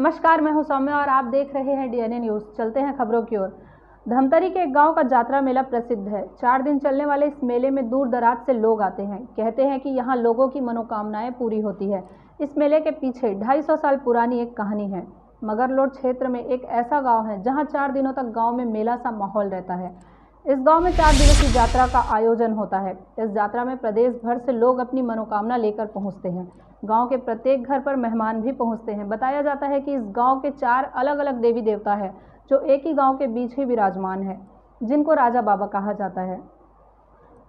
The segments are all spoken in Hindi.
नमस्कार, मैं हूं सौम्या और आप देख रहे हैं डीएनए न्यूज़। चलते हैं खबरों की ओर। धमतरी के एक गांव का जात्रा मेला प्रसिद्ध है। 4 दिन चलने वाले इस मेले में दूर दराज से लोग आते हैं। कहते हैं कि यहां लोगों की मनोकामनाएं पूरी होती है। इस मेले के पीछे 250 साल पुरानी एक कहानी है। मगरलोड क्षेत्र में एक ऐसा गाँव है जहाँ 4 दिनों तक गाँव में मेला सा माहौल रहता है। इस गांव में 4 दिवसीय यात्रा का आयोजन होता है। इस यात्रा में प्रदेश भर से लोग अपनी मनोकामना लेकर पहुंचते हैं। गांव के प्रत्येक घर पर मेहमान भी पहुंचते हैं। बताया जाता है कि इस गांव के 4 अलग-अलग देवी देवता हैं, जो एक ही गांव के बीच ही विराजमान है, जिनको राजा बाबा कहा जाता है।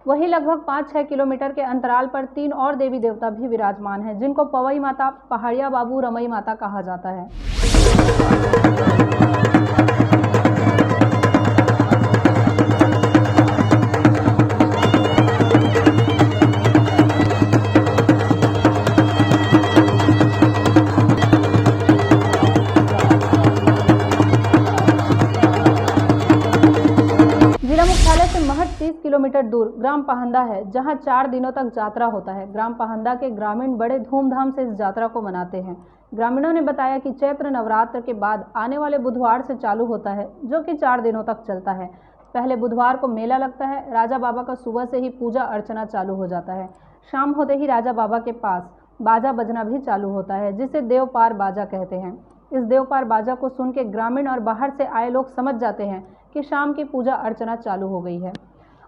वहीं लगभग 5-6 किलोमीटर के अंतराल पर 3 और देवी देवता भी विराजमान हैं, जिनको पवई माता, पहाड़िया बाबू, रमई माता कहा जाता है। जिला मुख्यालय से महज 30 किलोमीटर दूर ग्राम पहंदा है, जहां 4 दिनों तक यात्रा होता है। ग्राम पहंदा के ग्रामीण बड़े धूमधाम से इस यात्रा को मनाते हैं। ग्रामीणों ने बताया कि चैत्र नवरात्र के बाद आने वाले बुधवार से चालू होता है, जो कि 4 दिनों तक चलता है। पहले बुधवार को मेला लगता है। राजा बाबा का सुबह से ही पूजा अर्चना चालू हो जाता है। शाम होते ही राजा बाबा के पास बाजा बजना भी चालू होता है, जिसे देवपार बाजा कहते हैं। इस देवपार बाजा को सुन के ग्रामीण और बाहर से आए लोग समझ जाते हैं कि शाम की पूजा अर्चना चालू हो गई है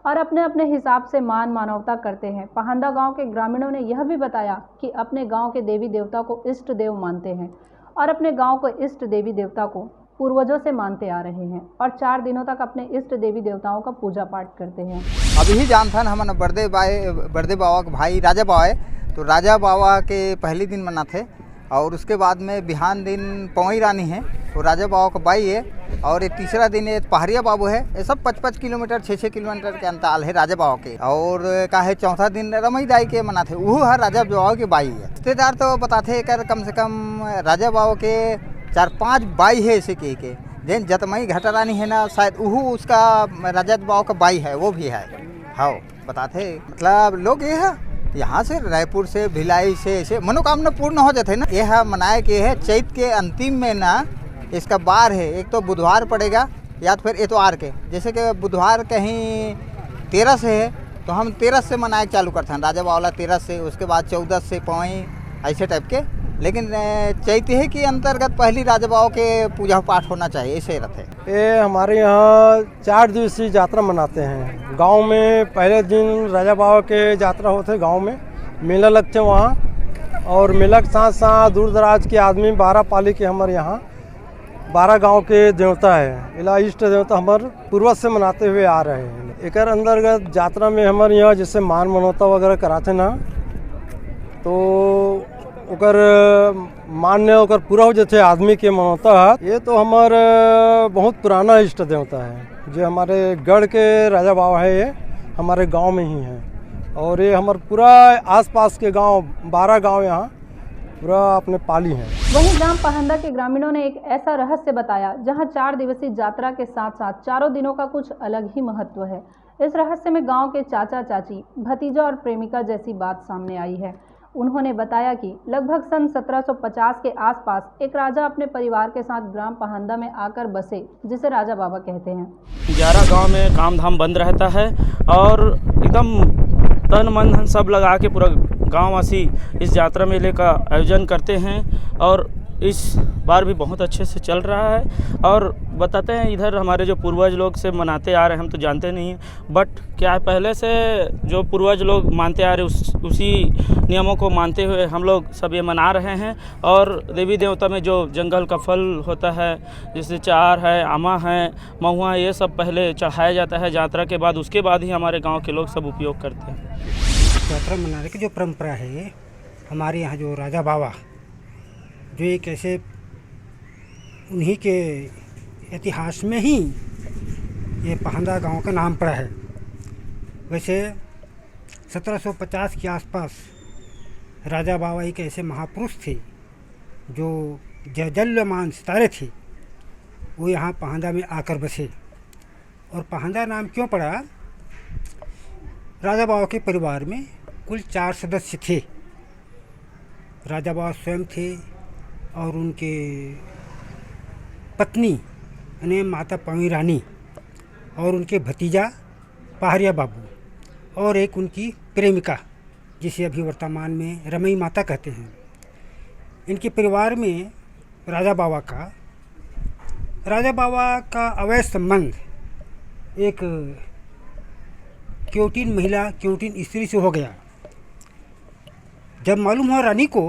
और अपने अपने हिसाब से मान मानवता करते हैं। पहंदा गांव के ग्रामीणों ने यह भी बताया कि अपने गांव के देवी देवता को इष्ट देव मानते हैं और अपने गांव को इष्ट देवी देवता को पूर्वजों से मानते आ रहे हैं और 4 दिनों तक अपने इष्ट देवी देवताओं का पूजा पाठ करते हैं। अभी ही जानथन हमारे बड़दे बाबा के भाई राजा बाबा है, तो राजा बाबा के पहले दिन मनाते और उसके बाद में बिहान दिन पवई रानी है, तो राजा बाबा का बाई है, और ये तीसरा दिन ये पहाड़िया बाबू है। ये सब 5-5 किलोमीटर 6-6 किलोमीटर के अंतराल है राजा बाबा के। और का है चौथा दिन रमई दाई के मनाते, वो है राजा बाबा की बाई है। रिश्तेदार तो बताते कर कम से कम राजा बाबा के 4-5 बाई है ऐसे के जैन जतमई घटा रानी है ना, शायद वो उसका राजा बाबा का बाई है, वो भी है। हाँ बताते, मतलब लोग ये है यहाँ से रायपुर से भिलाई से ऐसे मनोकामना पूर्ण हो जाते है ना। यह मनाए के है चैत के अंतिम में ना, इसका बार है। एक तो बुधवार पड़ेगा या तो फिर इतवार के, जैसे कि बुधवार कहीं 13 से है तो हम 13 से मनाए चालू करते हैं, राजा बावला 13 से, उसके बाद 14 से पवई ऐसे टाइप के। लेकिन चैत है कि अंतर्गत पहली राजा बाबा के पूजा पाठ होना चाहिए, ऐसे रहते हैं। ये हमारे यहाँ 4 दिवसीय यात्रा मनाते हैं। गांव में पहले दिन राजा बाबा के यात्रा होते, गांव में मेला लगते वहाँ, और मेला के साथ साथ दूर दराज के आदमी 12 पाली के हमारे यहाँ 12 गांव के देवता है, इला इष्ट देवता हमारे पूर्वज से मनाते हुए आ रहे हैं। एक अंतर्गत यात्रा में हमारे यहाँ जैसे मान मनौता वगैरह कराते ना, तो ओकर मान्य ओकर पूरा हो जाते आदमी के मनौता। ये तो हमारे बहुत पुराना इष्ट देवता है, जो हमारे गढ़ के राजा बाबा है, ये हमारे गांव में ही है। और ये हमारे पूरा आसपास के गांव 12 गांव यहाँ पूरा अपने पाली हैं। वहीं ग्राम पहंदा के ग्रामीणों ने एक ऐसा रहस्य बताया, जहां 4 दिवसीय यात्रा के साथ साथ 4 दिनों का कुछ अलग ही महत्व है। इस रहस्य में गांव के चाचा चाची, भतीजा और प्रेमिका जैसी बात सामने आई है। उन्होंने बताया कि लगभग सन 1750 के आसपास एक राजा अपने परिवार के साथ ग्राम पहंदा में आकर बसे, जिसे राजा बाबा कहते हैं। 11 गांव में काम धाम बंद रहता है और एकदम तन मन धन सब लगा के पूरा गांववासी इस यात्रा मेले का आयोजन करते हैं और इस बार भी बहुत अच्छे से चल रहा है। और बताते हैं इधर हमारे जो पूर्वज लोग से मनाते आ रहे हैं, हम तो जानते नहीं हैं, बट क्या है पहले से जो पूर्वज लोग मानते आ रहे उसी नियमों को मानते हुए हम लोग सब ये मना रहे हैं। और देवी देवता में जो जंगल का फल होता है, जैसे चार है, आमा है, महुआ, ये सब पहले चढ़ाया जाता है यात्रा के बाद, उसके बाद ही हमारे गाँव के लोग सब उपयोग करते हैं। यात्रा मनाने की जो परंपरा है, ये हमारे यहाँ जो राजा बाबा जो एक ऐसे उन्हीं के इतिहास में ही ये पहंदा गांव का नाम पड़ा है। वैसे 1750 के आसपास राजा बाबा एक ऐसे महापुरुष थे जो जजल्यमान सितारे थे, वो यहाँ पहंदा में आकर बसे। और पहंदा नाम क्यों पड़ा? राजा बाबा के परिवार में कुल 4 सदस्य थे। राजा बाबा स्वयं थे और उनके पत्नी यानी माता पवी रानी और उनके भतीजा पहाड़िया बाबू और एक उनकी प्रेमिका जिसे अभी वर्तमान में रमई माता कहते हैं। इनके परिवार में राजा बाबा का अवैध संबंध एक क्योटिन महिला क्योटिन स्त्री से हो गया। जब मालूम हुआ रानी को,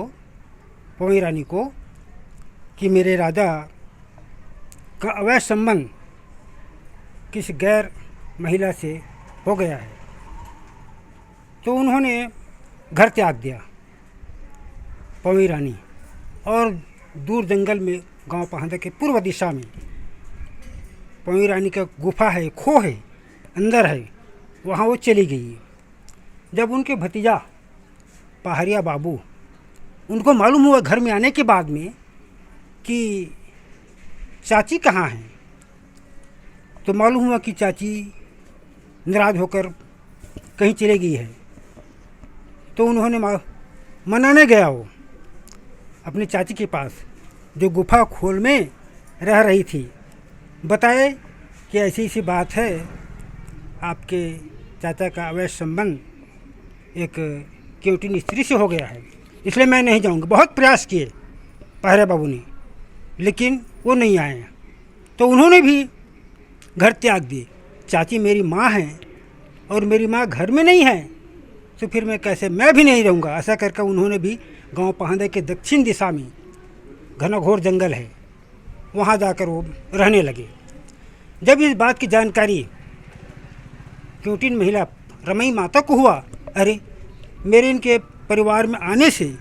पवी रानी को, कि मेरे राजा का अवैध संबंध किस गैर महिला से हो गया है, तो उन्होंने घर त्याग दिया पवी रानी और दूर जंगल में गांव पहांदा के पूर्व दिशा में पवी रानी का गुफा है, खो है, अंदर है, वहाँ वो चली गई। जब उनके भतीजा पहाड़िया बाबू उनको मालूम हुआ घर में आने के बाद में कि चाची कहाँ हैं, तो मालूम हुआ कि चाची नाराज होकर कहीं चली गई है। तो उन्होंने मनाने गया वो अपनी चाची के पास जो गुफा खोल में रह रही थी, बताए कि ऐसी ऐसी बात है, आपके चाचा का अवैध संबंध एक क्योटिन स्त्री से हो गया है, इसलिए मैं नहीं जाऊंगा। बहुत प्रयास किए पहरे बाबू ने, लेकिन वो नहीं आए। तो उन्होंने भी घर त्याग दिए। चाची मेरी माँ है और मेरी माँ घर में नहीं है, तो फिर मैं भी नहीं रहूँगा। ऐसा करके उन्होंने भी गांव पहांदे के दक्षिण दिशा में घनघोर जंगल है, वहाँ जाकर वो रहने लगे। जब इस बात की जानकारी क्योटिन महिला रमई माता को हुआ, अरे मेरे इनके परिवार में आने से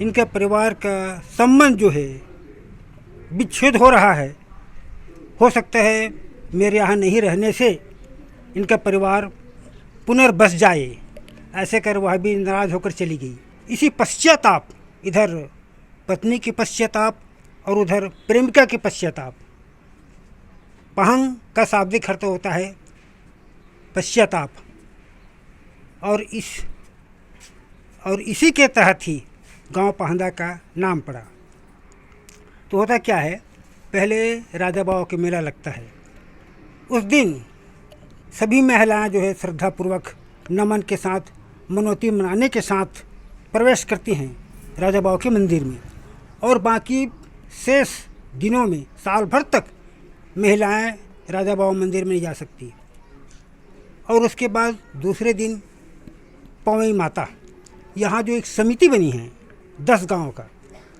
इनके परिवार का संबंध जो है विच्छेद हो रहा है, हो सकता है मेरे यहाँ नहीं रहने से इनका परिवार पुनर्बस जाए, ऐसे कर वह भी नाराज़ होकर चली गई। इसी पश्चाताप, इधर पत्नी की पश्चाताप और उधर प्रेमिका की पश्चाताप। पहंग का शाब्दिक अर्थ होता है पश्चाताप, और इसी के तहत ही गांव पहांदा का नाम पड़ा। तो होता क्या है, पहले राजा बाबा के मेला लगता है। उस दिन सभी महिलाएं जो है श्रद्धापूर्वक नमन के साथ, मनोती मनाने के साथ प्रवेश करती हैं राजा बाबा के मंदिर में, और बाकी शेष दिनों में साल भर तक महिलाएं राजा बाबा मंदिर में नहीं जा सकती। और उसके बाद दूसरे दिन पवई माता, यहाँ जो एक समिति बनी है 10 गांव का,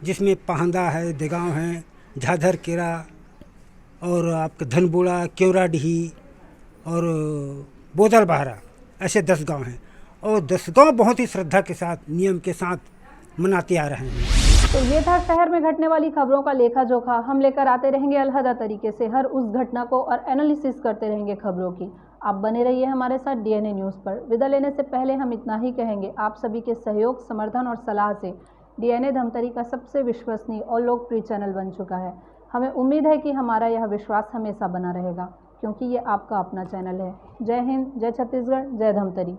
जिसमें पहांदा है, देगांव है, झाझर केरा और आपका धनबुड़ा, केवराडीही और बोदल बहारा, ऐसे 10 गांव हैं। और 10 गांव बहुत ही श्रद्धा के साथ, नियम के साथ मनाते आ रहे हैं। तो ये था शहर में घटने वाली खबरों का लेखा जोखा। हम लेकर आते रहेंगे अलहदा तरीके से हर उस घटना को और एनालिसिस करते रहेंगे खबरों की। आप बने रहिए हमारे साथ डीएनए न्यूज़ पर। विदा लेने से पहले हम इतना ही कहेंगे, आप सभी के सहयोग, समर्थन और सलाह से डीएनए धमतरी का सबसे विश्वसनीय और लोकप्रिय चैनल बन चुका है। हमें उम्मीद है कि हमारा यह विश्वास हमेशा बना रहेगा, क्योंकि ये आपका अपना चैनल है। जय हिंद, जय छत्तीसगढ़, जय धमतरी।